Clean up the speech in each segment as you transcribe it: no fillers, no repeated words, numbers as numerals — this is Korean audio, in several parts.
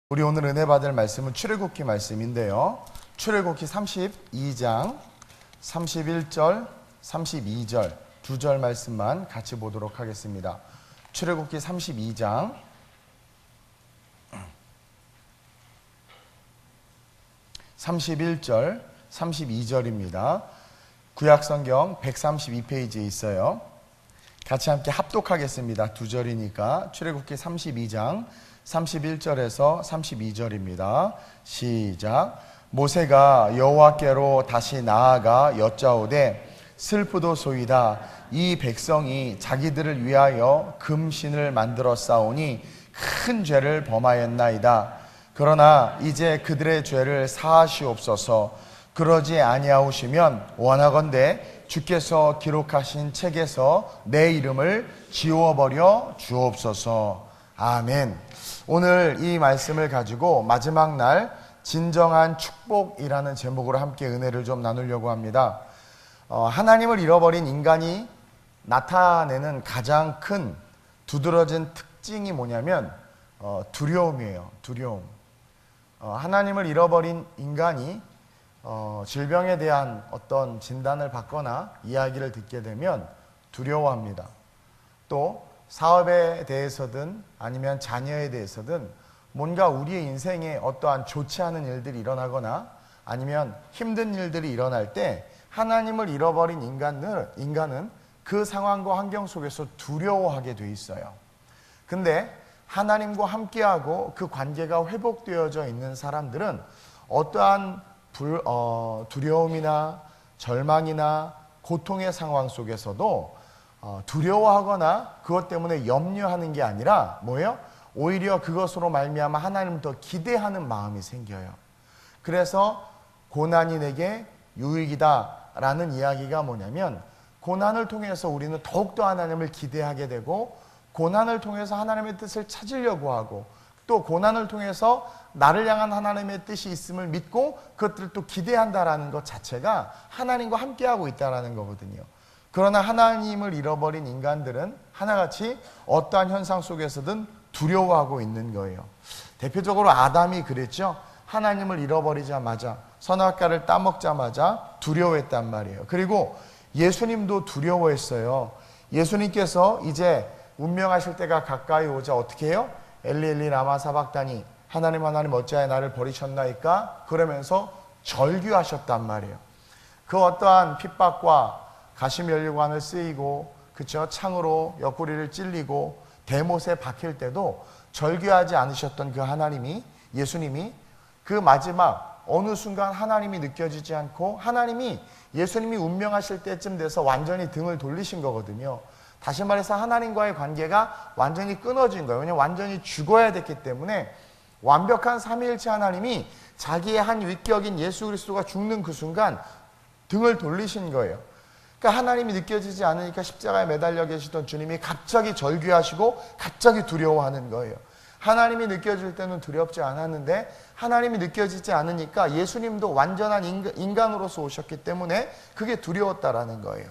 우리 오늘 은혜 받을 말씀은 출애굽기 말씀인데요. 출애굽기 32장 31절, 32절 두 절 말씀만 같이 보도록 하겠습니다. 출애굽기 32장 31절, 32절입니다. 구약성경 132페이지에 있어요. 같이 함께 합독하겠습니다. 두 절이니까 출애굽기 32장 31절에서 32절입니다. 시작. 모세가 여호와께로 다시 나아가 여짜오되 슬프도소이다. 이 백성이 자기들을 위하여 금신을 만들어 싸우니 큰 죄를 범하였나이다. 그러나 이제 그들의 죄를 사하시옵소서. 그러지 아니하오시면 원하건대 주께서 기록하신 책에서 내 이름을 지워버려 주옵소서. 아멘. 오늘 이 말씀을 가지고 마지막 날 진정한 축복이라는 제목으로 함께 은혜를 좀 나누려고 합니다. 하나님을 잃어버린 인간이 나타내는 가장 큰 두드러진 특징이 뭐냐면 두려움이에요. 두려움. 하나님을 잃어버린 인간이 질병에 대한 어떤 진단을 받거나 이야기를 듣게 되면 두려워합니다. 또 사업에 대해서든 아니면 자녀에 대해서든 뭔가 우리의 인생에 어떠한 좋지 않은 일들이 일어나거나 아니면 힘든 일들이 일어날 때 하나님을 잃어버린 인간은 그 상황과 환경 속에서 두려워하게 돼 있어요. 근데 하나님과 함께하고 그 관계가 회복되어져 있는 사람들은 어떠한 두려움이나 절망이나 고통의 상황 속에서도 두려워하거나 그것 때문에 염려하는 게 아니라 뭐예요? 오히려 그것으로 말미암아 하나님을 더 기대하는 마음이 생겨요. 그래서 고난이 내게 유익이다 라는 이야기가 뭐냐면 고난을 통해서 우리는 더욱더 하나님을 기대하게 되고 고난을 통해서 하나님의 뜻을 찾으려고 하고 또 고난을 통해서 나를 향한 하나님의 뜻이 있음을 믿고 그것들을 또 기대한다라는 것 자체가 하나님과 함께하고 있다는 거거든요. 그러나 하나님을 잃어버린 인간들은 하나같이 어떠한 현상 속에서든 두려워하고 있는 거예요. 대표적으로 아담이 그랬죠. 하나님을 잃어버리자마자 선악과를 따먹자마자 두려워했단 말이에요. 그리고 예수님도 두려워했어요. 예수님께서 이제 운명하실 때가 가까이 오자 어떻게 해요? 엘리 엘리 라마 사박다니 하나님 하나님 어찌하여 나를 버리셨나이까? 그러면서 절규하셨단 말이에요. 그 어떠한 핍박과 가시면류관을 쓰이고 그쵸? 창으로 옆구리를 찔리고 대못에 박힐 때도 절규하지 않으셨던 그 하나님이 예수님이 그 마지막 어느 순간 하나님이 느껴지지 않고 하나님이 예수님이 운명하실 때쯤 돼서 완전히 등을 돌리신 거거든요. 다시 말해서 하나님과의 관계가 완전히 끊어진 거예요. 왜냐하면 완전히 죽어야 됐기 때문에 완벽한 삼위일체 하나님이 자기의 한 위격인 예수 그리스도가 죽는 그 순간 등을 돌리신 거예요. 그러니까 하나님이 느껴지지 않으니까 십자가에 매달려 계시던 주님이 갑자기 절규하시고 갑자기 두려워하는 거예요. 하나님이 느껴질 때는 두렵지 않았는데 하나님이 느껴지지 않으니까 예수님도 완전한 인간으로서 오셨기 때문에 그게 두려웠다라는 거예요.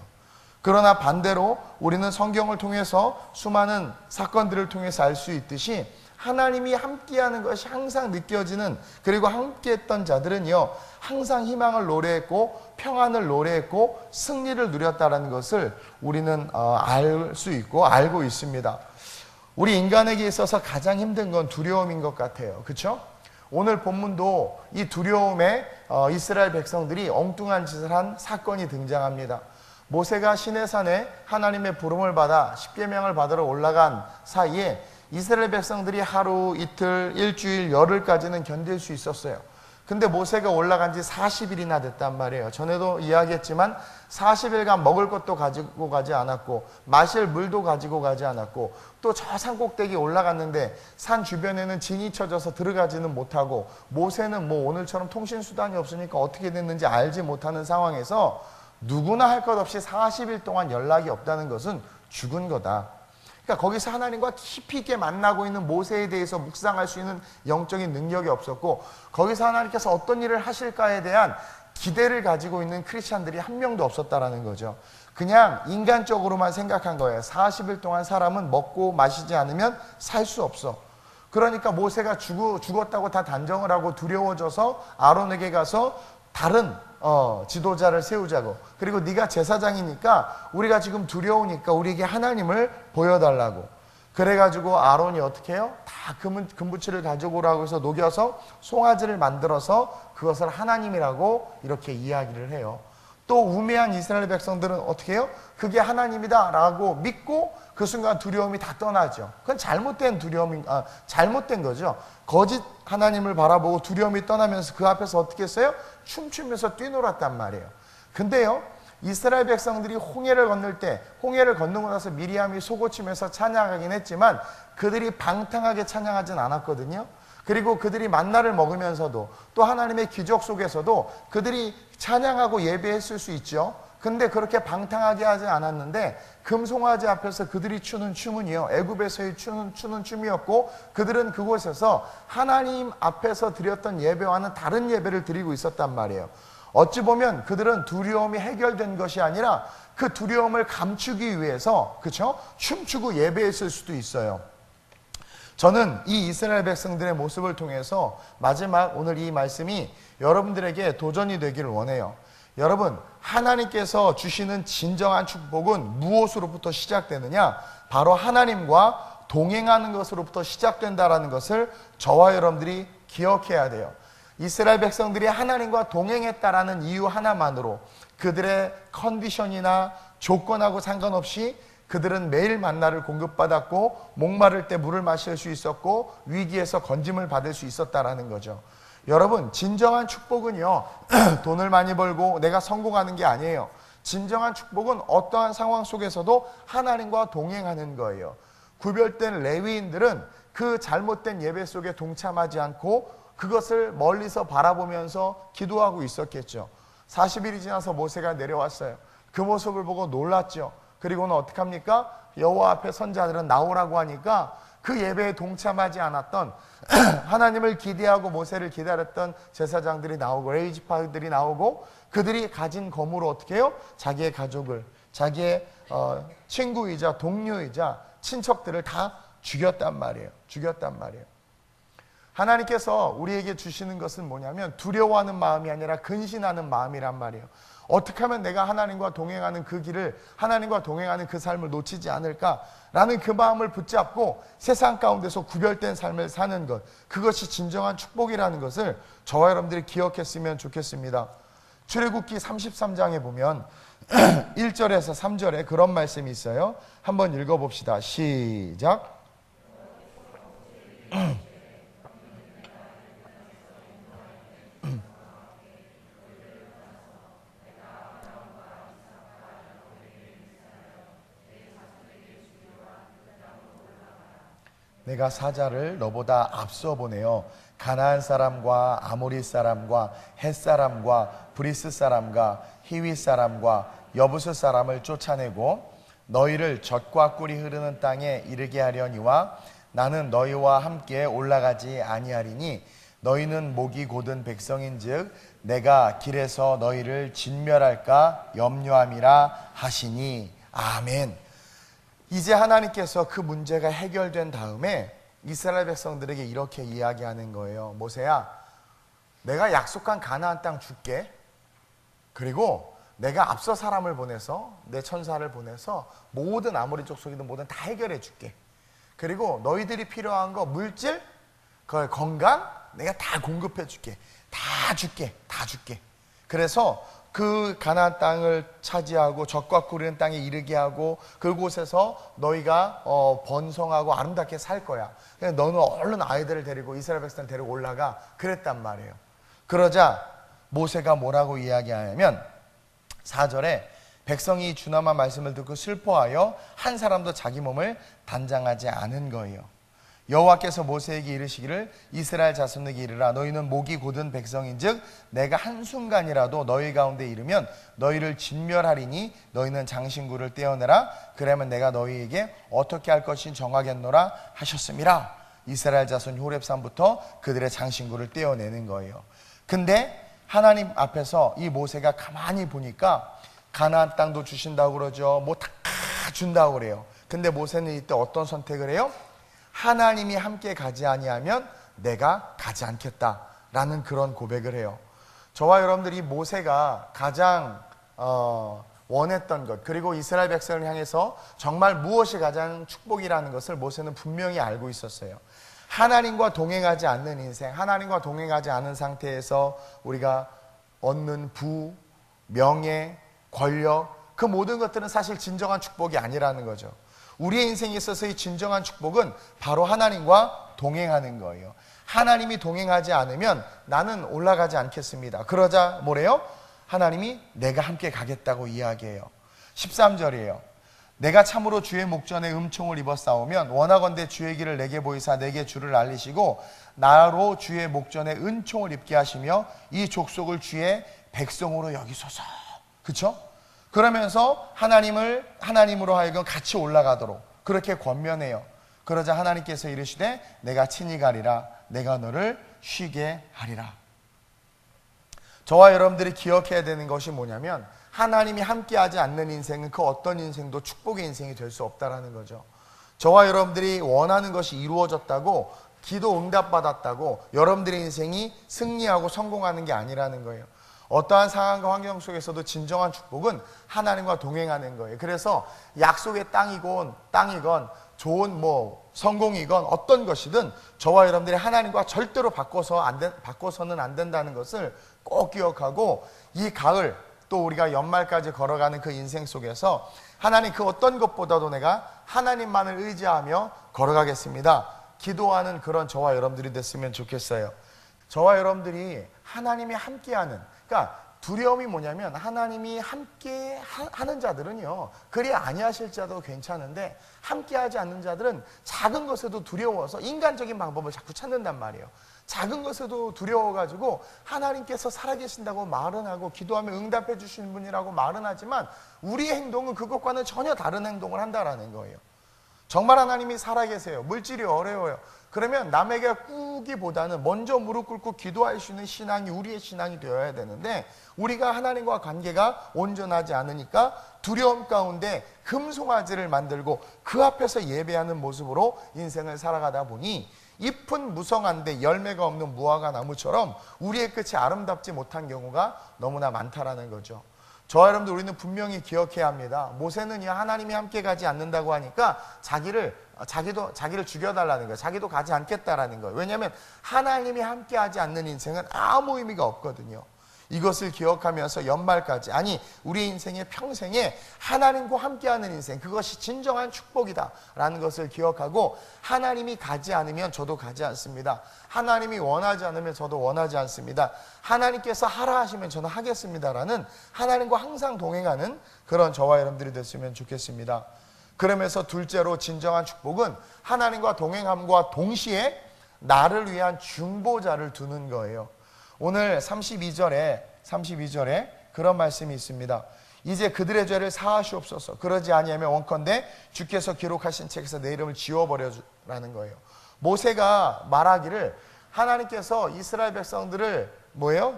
그러나 반대로 우리는 성경을 통해서 수많은 사건들을 통해서 알 수 있듯이 하나님이 함께하는 것이 항상 느껴지는 그리고 함께했던 자들은요 항상 희망을 노래했고 평안을 노래했고 승리를 누렸다는 것을 우리는 알 수 있고 알고 있습니다. 우리 인간에게 있어서 가장 힘든 건 두려움인 것 같아요. 그렇죠? 오늘 본문도 이 두려움에 이스라엘 백성들이 엉뚱한 짓을 한 사건이 등장합니다. 모세가 시내산에 하나님의 부름을 받아 십계명을 받으러 올라간 사이에 이스라엘 백성들이 하루, 이틀, 일주일, 열흘까지는 견딜 수 있었어요. 근데 모세가 올라간 지 40일이나 됐단 말이에요. 전에도 이야기했지만 40일간 먹을 것도 가지고 가지 않았고 마실 물도 가지고 가지 않았고 또 저 산 꼭대기 올라갔는데 산 주변에는 진이 쳐져서 들어가지는 못하고 모세는 뭐 오늘처럼 통신수단이 없으니까 어떻게 됐는지 알지 못하는 상황에서 누구나 할 것 없이 40일 동안 연락이 없다는 것은 죽은 거다. 그러니까 거기서 하나님과 깊이 있게 만나고 있는 모세에 대해서 묵상할 수 있는 영적인 능력이 없었고 거기서 하나님께서 어떤 일을 하실까에 대한 기대를 가지고 있는 크리스찬들이 한 명도 없었다라는 거죠. 그냥 인간적으로만 생각한 거예요. 40일 동안 사람은 먹고 마시지 않으면 살 수 없어. 그러니까 모세가 죽었다고 다 단정을 하고 두려워져서 아론에게 가서 다른 지도자를 세우자고, 그리고 네가 제사장이니까 우리가 지금 두려우니까 우리에게 하나님을 보여달라고. 그래가지고 아론이 어떻게 해요? 다 금부치를 가지고 오라고 해서 녹여서 송아지를 만들어서 그것을 하나님이라고 이렇게 이야기를 해요. 또 우매한 이스라엘 백성들은 어떻게 해요? 그게 하나님이다 라고 믿고 그 순간 두려움이 다 떠나죠. 그건 잘못된 잘못된 거죠. 거짓 하나님을 바라보고 두려움이 떠나면서 그 앞에서 어떻게 했어요? 춤추면서 뛰놀았단 말이에요. 근데요, 이스라엘 백성들이 홍해를 건널 때, 홍해를 건너고 나서 미리암이 소고치면서 찬양하긴 했지만 그들이 방탕하게 찬양하진 않았거든요. 그리고 그들이 만나를 먹으면서도 또 하나님의 기적 속에서도 그들이 찬양하고 예배했을 수 있죠. 근데 그렇게 방탕하게 하지 않았는데 금송아지 앞에서 그들이 추는 춤은요, 애굽에서의 추는 춤이었고, 그들은 그곳에서 하나님 앞에서 드렸던 예배와는 다른 예배를 드리고 있었단 말이에요. 어찌 보면 그들은 두려움이 해결된 것이 아니라 그 두려움을 감추기 위해서, 그렇죠? 춤추고 예배했을 수도 있어요. 저는 이 이스라엘 백성들의 모습을 통해서 마지막 오늘 이 말씀이 여러분들에게 도전이 되기를 원해요. 여러분, 하나님께서 주시는 진정한 축복은 무엇으로부터 시작되느냐? 바로 하나님과 동행하는 것으로부터 시작된다라는 것을 저와 여러분들이 기억해야 돼요. 이스라엘 백성들이 하나님과 동행했다라는 이유 하나만으로 그들의 컨디션이나 조건하고 상관없이 그들은 매일 만나를 공급받았고, 목마를 때 물을 마실 수 있었고, 위기에서 건짐을 받을 수 있었다라는 거죠. 여러분, 진정한 축복은요, 돈을 많이 벌고 내가 성공하는 게 아니에요. 진정한 축복은 어떠한 상황 속에서도 하나님과 동행하는 거예요. 구별된 레위인들은 그 잘못된 예배 속에 동참하지 않고 그것을 멀리서 바라보면서 기도하고 있었겠죠. 40일이 지나서 모세가 내려왔어요. 그 모습을 보고 놀랐죠. 그리고는 어떻게 합니까? 여호와 앞에 선자들은 나오라고 하니까 그 예배에 동참하지 않았던 하나님을 기대하고 모세를 기다렸던 제사장들이 나오고 레위지파들이 나오고, 그들이 가진 검으로 어떻게 해요? 자기의 가족을, 자기의 친구이자 동료이자 친척들을 다 죽였단 말이에요. 하나님께서 우리에게 주시는 것은 뭐냐면 두려워하는 마음이 아니라 근신하는 마음이란 말이에요. 어떻게 하면 내가 하나님과 동행하는 그 길을, 하나님과 동행하는 그 삶을 놓치지 않을까라는 그 마음을 붙잡고 세상 가운데서 구별된 삶을 사는 것, 그것이 진정한 축복이라는 것을 저와 여러분들이 기억했으면 좋겠습니다. 출애굽기 33장에 보면 1절에서 3절에 그런 말씀이 있어요. 한번 읽어봅시다. 시작. 내가 사자를 너보다 앞서 보내어 가나안 사람과 아모리 사람과 헷 사람과 브리스 사람과 히위 사람과 여부스 사람을 쫓아내고 너희를 젖과 꿀이 흐르는 땅에 이르게 하려니와 나는 너희와 함께 올라가지 아니하리니 너희는 목이 곧은 백성인즉 내가 길에서 너희를 진멸할까 염려함이라 하시니. 아멘. 이제 하나님께서 그 문제가 해결된 다음에 이스라엘 백성들에게 이렇게 이야기하는 거예요. 모세야, 내가 약속한 가나안 땅 줄게. 그리고 내가 앞서 사람을 보내서, 내 천사를 보내서 모든 아모리 쪽 속이든 뭐든 다 해결해 줄게. 그리고 너희들이 필요한 거, 물질, 건강 내가 다 공급해 줄게. 다 줄게. 그래서 그 가나안 땅을 차지하고 젖과 꿀이는 땅에 이르게 하고 그곳에서 너희가 번성하고 아름답게 살 거야. 너는 얼른 아이들을 데리고 이스라엘 백성을 데리고 올라가. 그랬단 말이에요. 그러자 모세가 뭐라고 이야기하냐면 4절에 백성이 주나마 말씀을 듣고 슬퍼하여 한 사람도 자기 몸을 단장하지 않은 거예요. 여호와께서 모세에게 이르시기를 이스라엘 자손에게 이르라 너희는 목이 곧은 백성인즉 내가 한순간이라도 너희 가운데 이르면 너희를 진멸하리니 너희는 장신구를 떼어내라 그러면 내가 너희에게 어떻게 할 것인 정하겠노라 하셨음이라. 이스라엘 자손 호렙산부터 그들의 장신구를 떼어내는 거예요. 근데 하나님 앞에서 이 모세가 가만히 보니까 가나안 땅도 주신다고 그러죠. 뭐 다 준다고 그래요. 근데 모세는 이때 어떤 선택을 해요? 하나님이 함께 가지 아니하면 내가 가지 않겠다라는 그런 고백을 해요. 저와 여러분들이 모세가 가장 원했던 것, 그리고 이스라엘 백성을 향해서 정말 무엇이 가장 축복이라는 것을 모세는 분명히 알고 있었어요. 하나님과 동행하지 않는 인생, 하나님과 동행하지 않은 상태에서 우리가 얻는 부, 명예, 권력, 그 모든 것들은 사실 진정한 축복이 아니라는 거죠. 우리의 인생에 있어서의 진정한 축복은 바로 하나님과 동행하는 거예요. 하나님이 동행하지 않으면 나는 올라가지 않겠습니다. 그러자 뭐래요? 하나님이 내가 함께 가겠다고 이야기해요. 13절이에요. 내가 참으로 주의 목전에 음총을 입어 싸우면 원하건대 주의 길을 내게 보이사 내게 주를 알리시고 나로 주의 목전에 은총을 입게 하시며 이 족속을 주의 백성으로 여기소서. 그쵸? 그러면서 하나님으로 하여금 같이 올라가도록 그렇게 권면해요. 그러자 하나님께서 이르시되 내가 친히 가리라. 내가 너를 쉬게 하리라. 저와 여러분들이 기억해야 되는 것이 뭐냐면 하나님이 함께하지 않는 인생은 그 어떤 인생도 축복의 인생이 될 수 없다라는 거죠. 저와 여러분들이 원하는 것이 이루어졌다고, 기도 응답받았다고 여러분들의 인생이 승리하고 성공하는 게 아니라는 거예요. 어떠한 상황과 환경 속에서도 진정한 축복은 하나님과 동행하는 거예요. 그래서 약속의 땅이건 좋은 성공이건 어떤 것이든 저와 여러분들이 하나님과 절대로 바꿔서는 안 된다는 것을 꼭 기억하고, 이 가을 또 우리가 연말까지 걸어가는 그 인생 속에서 하나님 그 어떤 것보다도 내가 하나님만을 의지하며 걸어가겠습니다. 기도하는 그런 저와 여러분들이 됐으면 좋겠어요. 저와 여러분들이 하나님이 함께하는, 그러니까 두려움이 뭐냐면 하나님이 함께 하는 자들은요, 그리 아니하실 자도 괜찮은데 함께하지 않는 자들은 작은 것에도 두려워서 인간적인 방법을 자꾸 찾는단 말이에요. 작은 것에도 두려워가지고 하나님께서 살아계신다고 말은 하고 기도하면 응답해 주시는 분이라고 말은 하지만 우리의 행동은 그것과는 전혀 다른 행동을 한다라는 거예요. 정말 하나님이 살아계세요. 물질이 어려워요. 그러면 남에게 꾸기보다는 먼저 무릎 꿇고 기도할 수 있는 신앙이 우리의 신앙이 되어야 되는데, 우리가 하나님과 관계가 온전하지 않으니까 두려움 가운데 금송아지를 만들고 그 앞에서 예배하는 모습으로 인생을 살아가다 보니 잎은 무성한데 열매가 없는 무화과 나무처럼 우리의 끝이 아름답지 못한 경우가 너무나 많다라는 거죠. 저와 여러분들, 우리는 분명히 기억해야 합니다. 모세는 하나님이 함께 가지 않는다고 하니까 자기를 죽여달라는 거예요. 자기도 가지 않겠다라는 거예요. 왜냐하면 하나님이 함께 하지 않는 인생은 아무 의미가 없거든요. 이것을 기억하면서 연말까지, 아니 우리 인생의 평생에 하나님과 함께하는 인생, 그것이 진정한 축복이다라는 것을 기억하고, 하나님이 가지 않으면 저도 가지 않습니다. 하나님이 원하지 않으면 저도 원하지 않습니다. 하나님께서 하라 하시면 저는 하겠습니다라는, 하나님과 항상 동행하는 그런 저와 여러분들이 됐으면 좋겠습니다. 그러면서 둘째로 진정한 축복은 하나님과 동행함과 동시에 나를 위한 중보자를 두는 거예요. 오늘 32절에 그런 말씀이 있습니다. 이제 그들의 죄를 사하시옵소서. 그러지 아니하면 원컨대 주께서 기록하신 책에서 내 이름을 지워버려라는 거예요. 모세가 말하기를 하나님께서 이스라엘 백성들을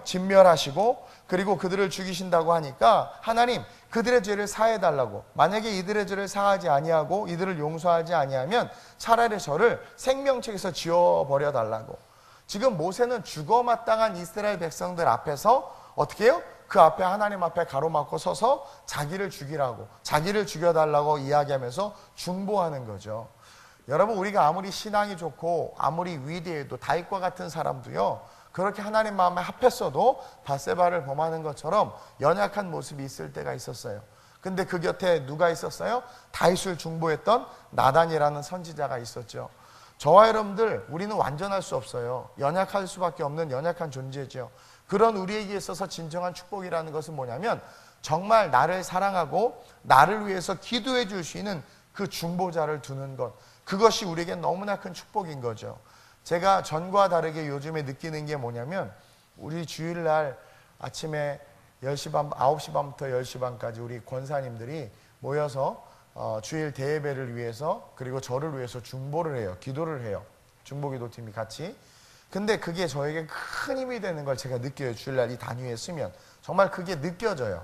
진멸하시고 그리고 그들을 죽이신다고 하니까 하나님 그들의 죄를 사해달라고, 만약에 이들의 죄를 사하지 아니하고 이들을 용서하지 아니하면 차라리 저를 생명책에서 지워버려달라고. 지금 모세는 죽어마땅한 이스라엘 백성들 앞에서 어떻게 해요? 그 앞에 하나님 앞에 가로막고 서서 자기를 죽이라고, 자기를 죽여달라고 이야기하면서 중보하는 거죠. 여러분, 우리가 아무리 신앙이 좋고 아무리 위대해도 다윗과 같은 사람도요, 그렇게 하나님 마음에 합했어도 밧세바를 범하는 것처럼 연약한 모습이 있을 때가 있었어요. 근데 그 곁에 누가 있었어요? 다윗을 중보했던 나단이라는 선지자가 있었죠. 저와 여러분들, 우리는 완전할 수 없어요. 연약할 수밖에 없는 연약한 존재죠. 그런 우리에게 있어서 진정한 축복이라는 것은 뭐냐면, 정말 나를 사랑하고 나를 위해서 기도해 줄 수 있는 그 중보자를 두는 것, 그것이 우리에게 너무나 큰 축복인 거죠. 제가 전과 다르게 요즘에 느끼는 게 뭐냐면, 우리 주일날 아침에 10시 반, 9시 반부터 10시 반까지 우리 권사님들이 모여서 주일 대예배를 위해서, 그리고 저를 위해서 중보를 해요. 기도를 해요. 중보기도팀이 같이. 근데 그게 저에게 큰 힘이 되는 걸 제가 느껴요. 주일날 이 단위에 쓰면 정말 그게 느껴져요.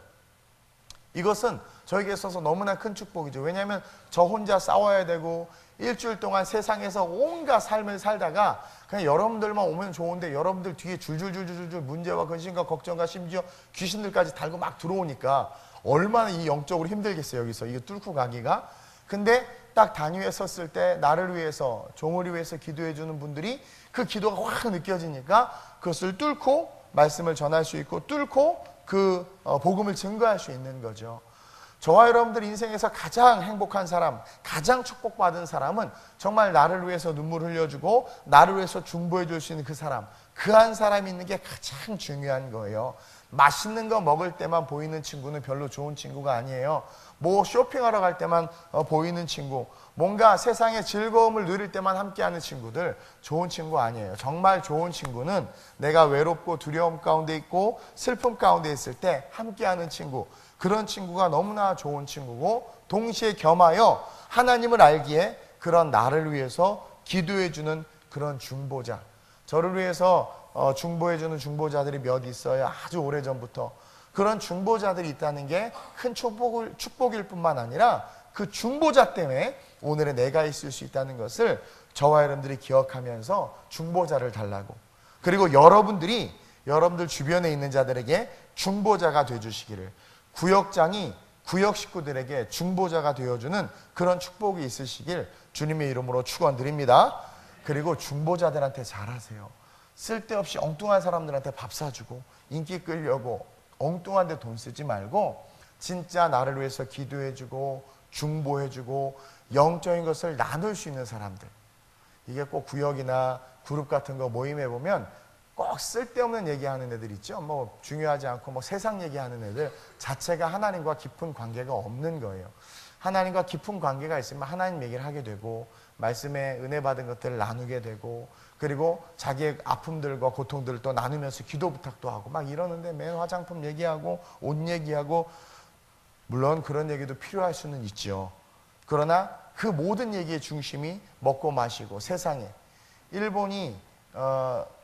이것은 저에게 있어서 너무나 큰 축복이죠. 왜냐하면 저 혼자 싸워야 되고 일주일 동안 세상에서 온갖 삶을 살다가 그냥 여러분들만 오면 좋은데 여러분들 뒤에 줄줄줄줄줄 문제와 근심과 걱정과 심지어 귀신들까지 달고 막 들어오니까 얼마나 이 영적으로 힘들겠어요. 여기서 이거 뚫고 가기가. 근데 딱 단위에 섰을 때 나를 위해서, 종을 위해서 기도해 주는 분들이 그 기도가 확 느껴지니까 그것을 뚫고 말씀을 전할 수 있고 뚫고 그 복음을 증거할 수 있는 거죠. 저와 여러분들 인생에서 가장 행복한 사람, 가장 축복받은 사람은 정말 나를 위해서 눈물 흘려주고 나를 위해서 중보해 줄 수 있는 그 사람, 그 한 사람이 있는 게 가장 중요한 거예요. 맛있는 거 먹을 때만 보이는 친구는 별로 좋은 친구가 아니에요. 뭐 쇼핑하러 갈 때만 보이는 친구, 뭔가 세상의 즐거움을 누릴 때만 함께하는 친구들 좋은 친구 아니에요. 정말 좋은 친구는 내가 외롭고 두려움 가운데 있고 슬픔 가운데 있을 때 함께하는 친구, 그런 친구가 너무나 좋은 친구고 동시에 겸하여 하나님을 알기에 그런 나를 위해서 기도해주는 그런 중보자, 저를 위해서 중보해주는 중보자들이 몇 있어요. 아주 오래전부터. 그런 중보자들이 있다는 게 큰 축복일 뿐만 아니라 그 중보자 때문에 오늘의 내가 있을 수 있다는 것을 저와 여러분들이 기억하면서 중보자를 달라고, 그리고 여러분들 주변에 있는 자들에게 중보자가 되어주시기를, 구역장이 구역 식구들에게 중보자가 되어주는 그런 축복이 있으시길 주님의 이름으로 축원드립니다. 그리고 중보자들한테 잘하세요. 쓸데없이 엉뚱한 사람들한테 밥 사주고 인기 끌려고 엉뚱한 데 돈 쓰지 말고 진짜 나를 위해서 기도해주고 중보해주고 영적인 것을 나눌 수 있는 사람들, 이게 꼭 구역이나 그룹 같은 거 모임에 보면 꼭 쓸데없는 얘기하는 애들 있죠. 뭐 중요하지 않고 뭐 세상 얘기하는 애들 자체가 하나님과 깊은 관계가 없는 거예요. 하나님과 깊은 관계가 있으면 하나님 얘기를 하게 되고 말씀에 은혜 받은 것들을 나누게 되고, 그리고 자기의 아픔들과 고통들을 또 나누면서 기도 부탁도 하고 막 이러는데 매일 화장품 얘기하고 옷 얘기하고, 물론 그런 얘기도 필요할 수는 있죠. 그러나 그 모든 얘기의 중심이 먹고 마시고 세상에, 일본이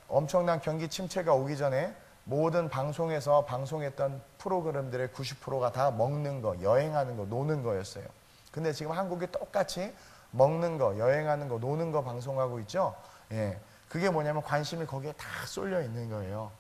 엄청난 경기 침체가 오기 전에 모든 방송에서 방송했던 프로그램들의 90%가 다 먹는 거, 여행하는 거, 노는 거였어요. 근데 지금 한국이 똑같이 먹는 거, 여행하는 거, 노는 거 방송하고 있죠. 예, 그게 뭐냐면 관심이 거기에 다 쏠려 있는 거예요.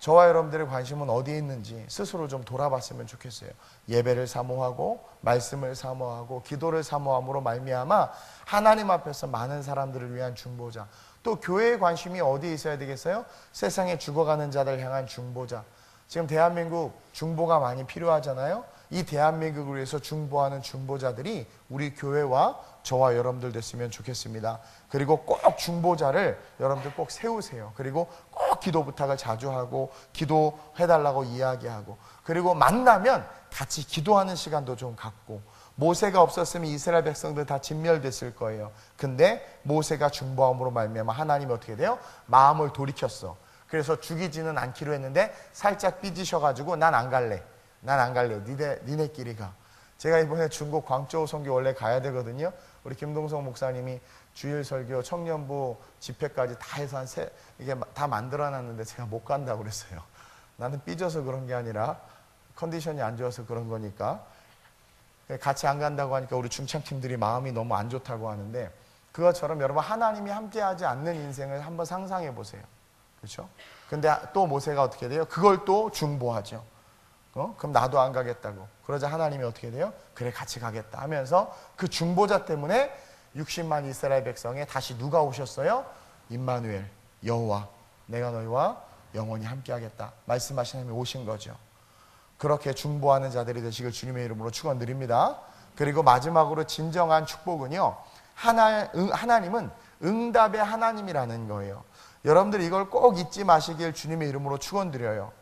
저와 여러분들의 관심은 어디에 있는지 스스로 좀 돌아봤으면 좋겠어요. 예배를 사모하고 말씀을 사모하고 기도를 사모함으로 말미암아 하나님 앞에서 많은 사람들을 위한 중보자, 또 교회의 관심이 어디에 있어야 되겠어요? 세상에 죽어가는 자들 향한 중보자. 지금 대한민국 중보가 많이 필요하잖아요. 이 대한민국을 위해서 중보하는 중보자들이 우리 교회와 저와 여러분들 됐으면 좋겠습니다. 그리고 꼭 중보자를 여러분들 꼭 세우세요. 그리고 꼭 기도 부탁을 자주 하고 기도해달라고 이야기하고, 그리고 만나면 같이 기도하는 시간도 좀 갖고. 모세가 없었으면 이스라엘 백성들 다 진멸됐을 거예요. 근데 모세가 중보함으로 말미암아 하나님이 어떻게 돼요? 마음을 돌이켰어. 그래서 죽이지는 않기로 했는데 살짝 삐지셔가지고 난 안 갈래. 니네끼리 가. 제가 이번에 중국 광저우 선교 원래 가야 되거든요. 우리 김동성 목사님이 주일 설교, 청년부 집회까지 다 해서 이게 다 만들어놨는데 제가 못 간다고 그랬어요. 나는 삐져서 그런 게 아니라 컨디션이 안 좋아서 그런 거니까. 같이 안 간다고 하니까 우리 중창팀들이 마음이 너무 안 좋다고 하는데, 그것처럼 여러분 하나님이 함께하지 않는 인생을 한번 상상해 보세요. 그렇죠? 근데 또 모세가 어떻게 돼요? 그걸 또 중보하죠. 그럼 나도 안 가겠다고. 그러자 하나님이 어떻게 돼요? 그래 같이 가겠다 하면서 그 중보자 때문에 60만 이스라엘 백성에 다시 누가 오셨어요? 임마누엘, 여호와, 내가 너희와 영원히 함께하겠다 말씀하신 하나님이 오신 거죠. 그렇게 중보하는 자들이 되시길 주님의 이름으로 축원드립니다. 그리고 마지막으로 진정한 축복은요, 하나님은 응답의 하나님이라는 거예요. 여러분들 이걸 꼭 잊지 마시길 주님의 이름으로 축원드려요.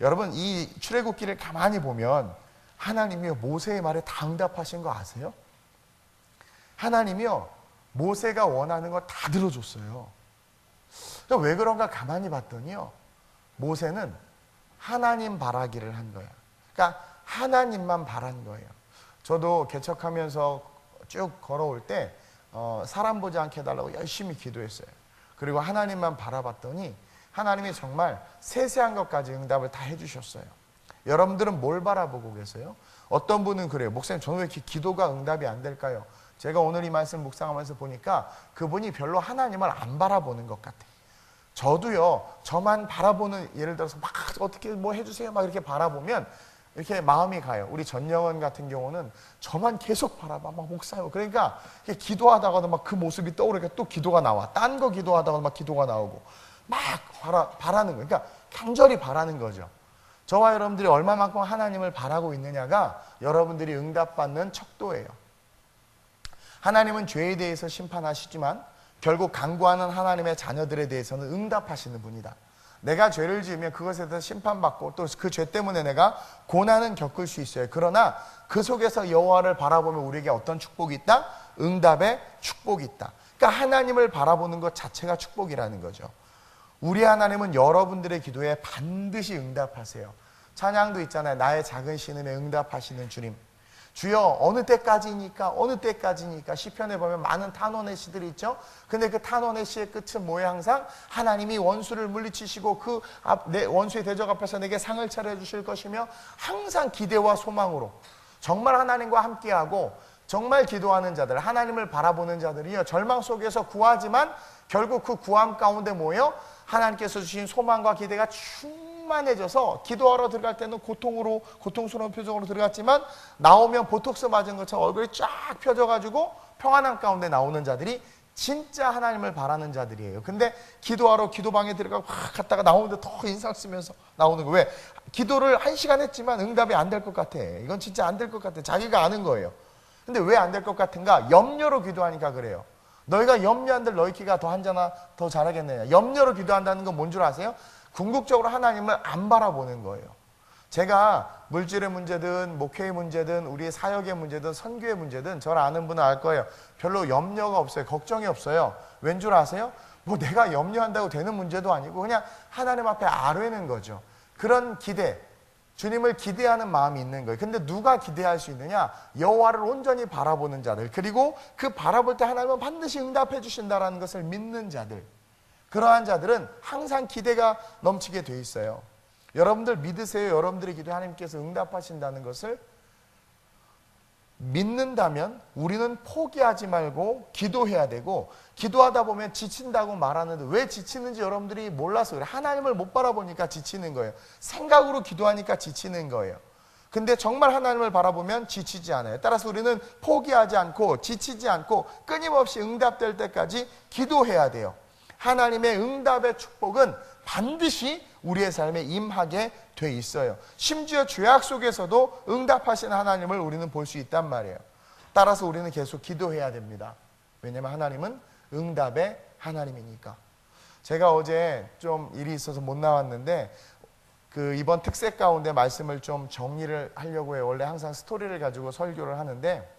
여러분 이 출애굽기를 가만히 보면 하나님이요 모세의 말에 다 응답하신 거 아세요? 하나님이요 모세가 원하는 거 다 들어줬어요. 왜 그런가 가만히 봤더니요, 모세는 하나님 바라기를 한 거야. 그러니까 하나님만 바란 거예요. 저도 개척하면서 쭉 걸어올 때 사람 보지 않게 해달라고 열심히 기도했어요. 그리고 하나님만 바라봤더니 하나님이 정말 세세한 것까지 응답을 다 해주셨어요. 여러분들은 뭘 바라보고 계세요? 어떤 분은 그래요. 목사님, 저는 왜 이렇게 기도가 응답이 안 될까요? 제가 오늘 이 말씀 묵상하면서 보니까 그분이 별로 하나님을 안 바라보는 것 같아요. 저도요, 저만 바라보는, 예를 들어서 막 어떻게 뭐 해주세요 막 이렇게 바라보면 이렇게 마음이 가요. 우리 전영원 같은 경우는 저만 계속 바라봐, 막 목사요. 그러니까 기도하다가도 막 그 모습이 떠오르니까 또 기도가 나와. 딴 거 기도하다가 막 기도가 나오고 막 바라는 거예요. 그러니까 간절히 바라는 거죠. 저와 여러분들이 얼마만큼 하나님을 바라고 있느냐가 여러분들이 응답받는 척도예요. 하나님은 죄에 대해서 심판하시지만 결국 간구하는 하나님의 자녀들에 대해서는 응답하시는 분이다. 내가 죄를 지으면 그것에 대해서 심판받고 또 그 죄 때문에 내가 고난은 겪을 수 있어요. 그러나 그 속에서 여호와를 바라보면 우리에게 어떤 축복이 있다? 응답의 축복이 있다. 그러니까 하나님을 바라보는 것 자체가 축복이라는 거죠. 우리 하나님은 여러분들의 기도에 반드시 응답하세요. 찬양도 있잖아요. 나의 작은 신음에 응답하시는 주님. 주여, 어느 때까지니까 시편에 보면 많은 탄원의 시들이 있죠. 근데 그 탄원의 시의 끝은 뭐예요? 항상 하나님이 원수를 물리치시고 내 원수의 대적 앞에서 내게 상을 차려주실 것이며, 항상 기대와 소망으로 정말 하나님과 함께하고 정말 기도하는 자들, 하나님을 바라보는 자들이요, 절망 속에서 구하지만 결국 그 구함 가운데 뭐예요? 하나님께서 주신 소망과 기대가 충만해져서 기도하러 들어갈 때는 고통스러운 표정으로 들어갔지만 나오면 보톡스 맞은 것처럼 얼굴이 쫙 펴져가지고 평안한 가운데 나오는 자들이 진짜 하나님을 바라는 자들이에요. 근데 기도하러 기도방에 들어가고 갔다가 나오는데 더 인상 쓰면서 나오는 거. 왜? 기도를 1시간 했지만 응답이 안 될 것 같아. 이건 진짜 안 될 것 같아. 자기가 아는 거예요. 근데 왜 안 될 것 같은가? 염려로 기도하니까 그래요. 너희가 염려한들 너희 키가 더 한자나 더 잘하겠느냐. 염려로 기도한다는 건 뭔 줄 아세요? 궁극적으로 하나님을 안 바라보는 거예요. 제가 물질의 문제든 목회의 문제든 우리의 사역의 문제든 선교의 문제든 저를 아는 분은 알 거예요. 별로 염려가 없어요. 걱정이 없어요. 왠 줄 아세요? 뭐 내가 염려한다고 되는 문제도 아니고 그냥 하나님 앞에 아뢰는 거죠. 그런 기대, 주님을 기대하는 마음이 있는 거예요. 근데 누가 기대할 수 있느냐? 여호와를 온전히 바라보는 자들, 그리고 그 바라볼 때 하나님은 반드시 응답해 주신다라는 것을 믿는 자들. 그러한 자들은 항상 기대가 넘치게 돼 있어요. 여러분들 믿으세요. 여러분들의 기도에 하나님께서 응답하신다는 것을 믿는다면 우리는 포기하지 말고 기도해야 되고, 기도하다 보면 지친다고 말하는데 왜 지치는지 여러분들이 몰라서 그래요. 하나님을 못 바라보니까 지치는 거예요. 생각으로 기도하니까 지치는 거예요. 근데 정말 하나님을 바라보면 지치지 않아요. 따라서 우리는 포기하지 않고 지치지 않고 끊임없이 응답될 때까지 기도해야 돼요. 하나님의 응답의 축복은 반드시 우리의 삶에 임하게 돼 있어요. 심지어 죄악 속에서도 응답하신 하나님을 우리는 볼 수 있단 말이에요. 따라서 우리는 계속 기도해야 됩니다. 왜냐하면 하나님은 응답의 하나님이니까. 제가 어제 좀 일이 있어서 못 나왔는데 이번 특색 가운데 말씀을 좀 정리를 하려고 해요. 원래 항상 스토리를 가지고 설교를 하는데,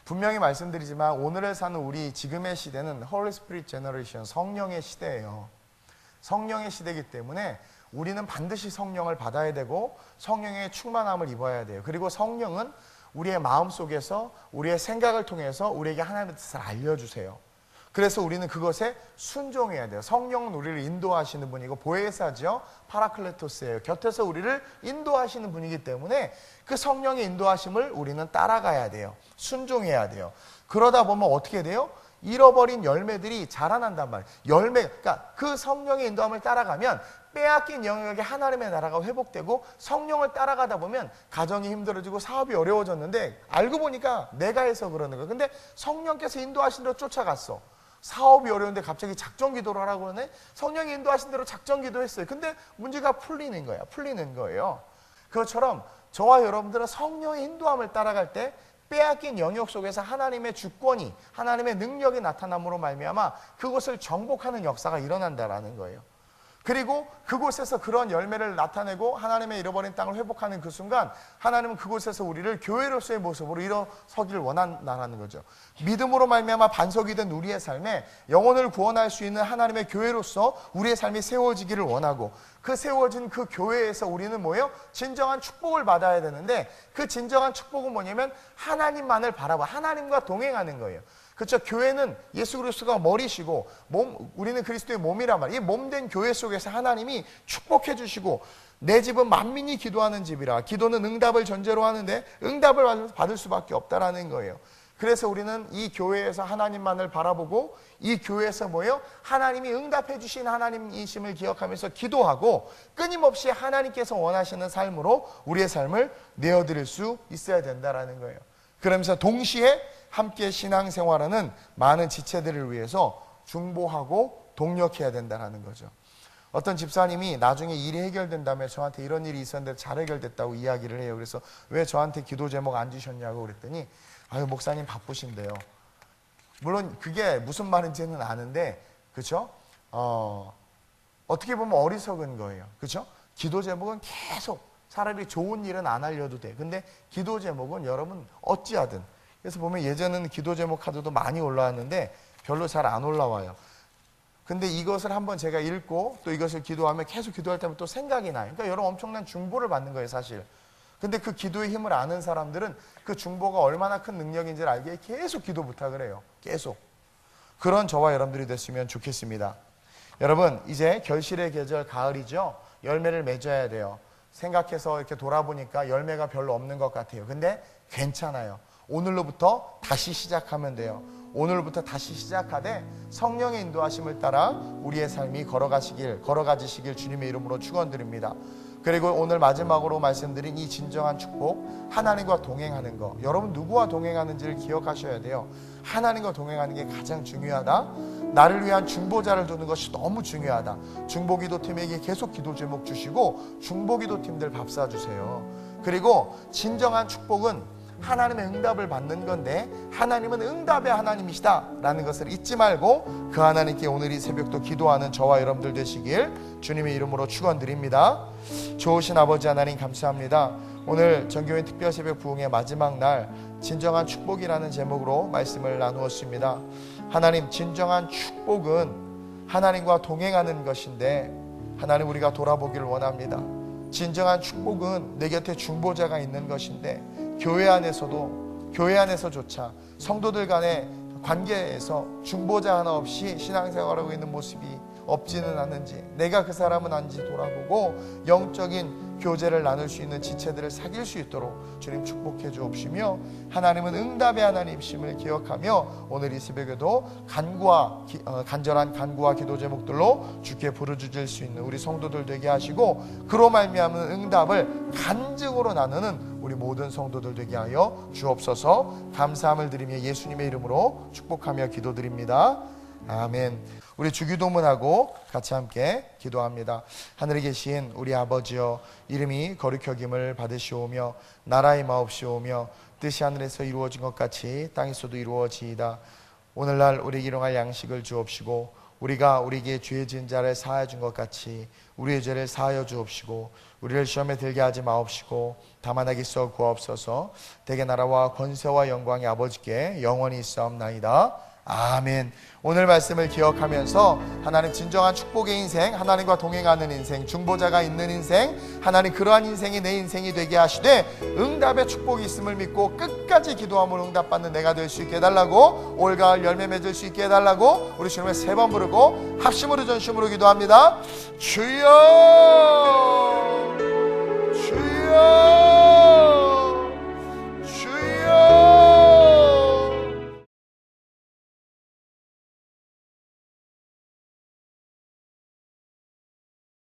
분명히 말씀드리지만 오늘을 사는 우리 지금의 시대는 Holy Spirit Generation, 성령의 시대예요. 성령의 시대이기 때문에 우리는 반드시 성령을 받아야 되고 성령의 충만함을 입어야 돼요. 그리고 성령은 우리의 마음속에서 우리의 생각을 통해서 우리에게 하나님의 뜻을 알려주세요. 그래서 우리는 그것에 순종해야 돼요. 성령은 우리를 인도하시는 분이고 보혜사죠. 파라클레토스예요. 곁에서 우리를 인도하시는 분이기 때문에 그 성령의 인도하심을 우리는 따라가야 돼요. 순종해야 돼요. 그러다 보면 어떻게 돼요? 잃어버린 열매들이 자라난단 말이에요. 그러니까 그 성령의 인도함을 따라가면 빼앗긴 영역에 하나님의 나라가 회복되고, 성령을 따라가다 보면 가정이 힘들어지고 사업이 어려워졌는데 알고 보니까 내가 해서 그러는 거예요. 근데 성령께서 인도하신 대로 쫓아갔어. 사업이 어려운데 갑자기 작전 기도를 하라고 그러네. 성령이 인도하신 대로 작전 기도했어요. 근데 문제가 풀리는 거예요. 그것처럼 저와 여러분들은 성령의 인도함을 따라갈 때 빼앗긴 영역 속에서 하나님의 주권이, 하나님의 능력이 나타남으로 말미암아 그것을 정복하는 역사가 일어난다라는 거예요. 그리고 그곳에서 그런 열매를 나타내고 하나님의 잃어버린 땅을 회복하는 그 순간 하나님은 그곳에서 우리를 교회로서의 모습으로 일어서기를 원한다는 거죠. 믿음으로 말미암아 반석이 된 우리의 삶에 영혼을 구원할 수 있는 하나님의 교회로서 우리의 삶이 세워지기를 원하고, 그 세워진 그 교회에서 우리는 뭐예요? 진정한 축복을 받아야 되는데, 그 진정한 축복은 뭐냐면 하나님만을 바라봐 하나님과 동행하는 거예요. 그렇죠. 교회는 예수 그리스도가 머리시고 우리는 그리스도의 몸이란 말이에요. 이 몸된 교회 속에서 하나님이 축복해 주시고 내 집은 만민이 기도하는 집이라. 기도는 응답을 전제로 하는데 응답을 받을 수밖에 없다라는 거예요. 그래서 우리는 이 교회에서 하나님만을 바라보고 이 교회에서 뭐예요? 하나님이 응답해 주신 하나님이심을 기억하면서 기도하고 끊임없이 하나님께서 원하시는 삶으로 우리의 삶을 내어드릴 수 있어야 된다라는 거예요. 그러면서 동시에 함께 신앙생활하는 많은 지체들을 위해서 중보하고 동력해야 된다는 거죠. 어떤 집사님이 나중에 일이 해결된 다음에 저한테 이런 일이 있었는데 잘 해결됐다고 이야기를 해요. 그래서 왜 저한테 기도 제목 안 주셨냐고 그랬더니 아유 목사님 바쁘신데요. 물론 그게 무슨 말인지는 아는데 그렇죠? 어떻게 보면 어리석은 거예요. 그렇죠? 기도 제목은 계속 차라리 좋은 일은 안 알려도 돼. 근데 기도 제목은 여러분 어찌하든 그래서 보면 예전에는 기도 제목 카드도 많이 올라왔는데 별로 잘 안 올라와요. 근데 이것을 한번 제가 읽고 또 이것을 기도하면 계속 기도할 때마다 또 생각이 나요. 그러니까 여러분 엄청난 중보를 받는 거예요 사실. 근데 그 기도의 힘을 아는 사람들은 그 중보가 얼마나 큰 능력인지를 알기에 계속 기도 부탁을 해요. 계속. 그런 저와 여러분들이 됐으면 좋겠습니다. 여러분 이제 결실의 계절 가을이죠. 열매를 맺어야 돼요. 생각해서 이렇게 돌아보니까 열매가 별로 없는 것 같아요. 근데 괜찮아요. 오늘로부터 다시 시작하면 돼요. 오늘부터 다시 시작하되 성령의 인도하심을 따라 우리의 삶이 걸어가지시길 주님의 이름으로 축원드립니다. 그리고 오늘 마지막으로 말씀드린 이 진정한 축복, 하나님과 동행하는 거. 여러분 누구와 동행하는지를 기억하셔야 돼요. 하나님과 동행하는 게 가장 중요하다. 나를 위한 중보자를 두는 것이 너무 중요하다. 중보기도팀에게 계속 기도 제목 주시고 중보기도팀들 밥 사주세요. 그리고 진정한 축복은 하나님의 응답을 받는 건데 하나님은 응답의 하나님이시다 라는 것을 잊지 말고 그 하나님께 오늘 이 새벽도 기도하는 저와 여러분들 되시길 주님의 이름으로 축원드립니다. 좋으신 아버지 하나님 감사합니다. 오늘 전교회 특별새벽 부흥의 마지막 날 진정한 축복이라는 제목으로 말씀을 나누었습니다. 하나님 진정한 축복은 하나님과 동행하는 것인데 하나님 우리가 돌아보기를 원합니다. 진정한 축복은 내 곁에 중보자가 있는 것인데 교회 안에서조차 성도들 간의 관계에서 중보자 하나 없이 신앙생활하고 있는 모습이 없지는 않은지 내가 그 사람은 아닌지 돌아보고 영적인 교제를 나눌 수 있는 지체들을 사귈 수 있도록 주님 축복해 주옵시며 하나님은 응답의 하나님이심을 기억하며 오늘 이 새벽에도 간절한 간구와 기도 제목들로 주께 부르짖을 수 있는 우리 성도들 되게 하시고 그로 말미암은 응답을 간증으로 나누는 우리 모든 성도들 되게 하여 주옵소서. 감사함을 드리며 예수님의 이름으로 축복하며 기도드립니다. 아멘. 우리 주기도문하고 같이 함께 기도합니다. 하늘에 계신 우리 아버지여 이름이 거룩히 여김을 받으시오며 나라의 마옵시오며 뜻이 하늘에서 이루어진 것 같이 땅에서도 이루어지이다. 오늘날 우리에게 일용할 양식을 주옵시고 우리가 우리에게 죄 지은 자를 사하여 준 것 같이 우리의 죄를 사하여 주옵시고 우리를 시험에 들게 하지 마옵시고 다만 악에서 구하옵소서. 대개 나라와 권세와 영광이 아버지께 영원히 있사옵나이다. 아멘. 오늘 말씀을 기억하면서 하나님 진정한 축복의 인생, 하나님과 동행하는 인생, 중보자가 있는 인생, 하나님 그러한 인생이 내 인생이 되게 하시되 응답의 축복이 있음을 믿고 끝까지 기도함으로 응답받는 내가 될 수 있게 해달라고 올가을 열매 맺을 수 있게 해달라고 우리 주님을 3번 부르고 합심으로 전심으로 기도합니다. 주여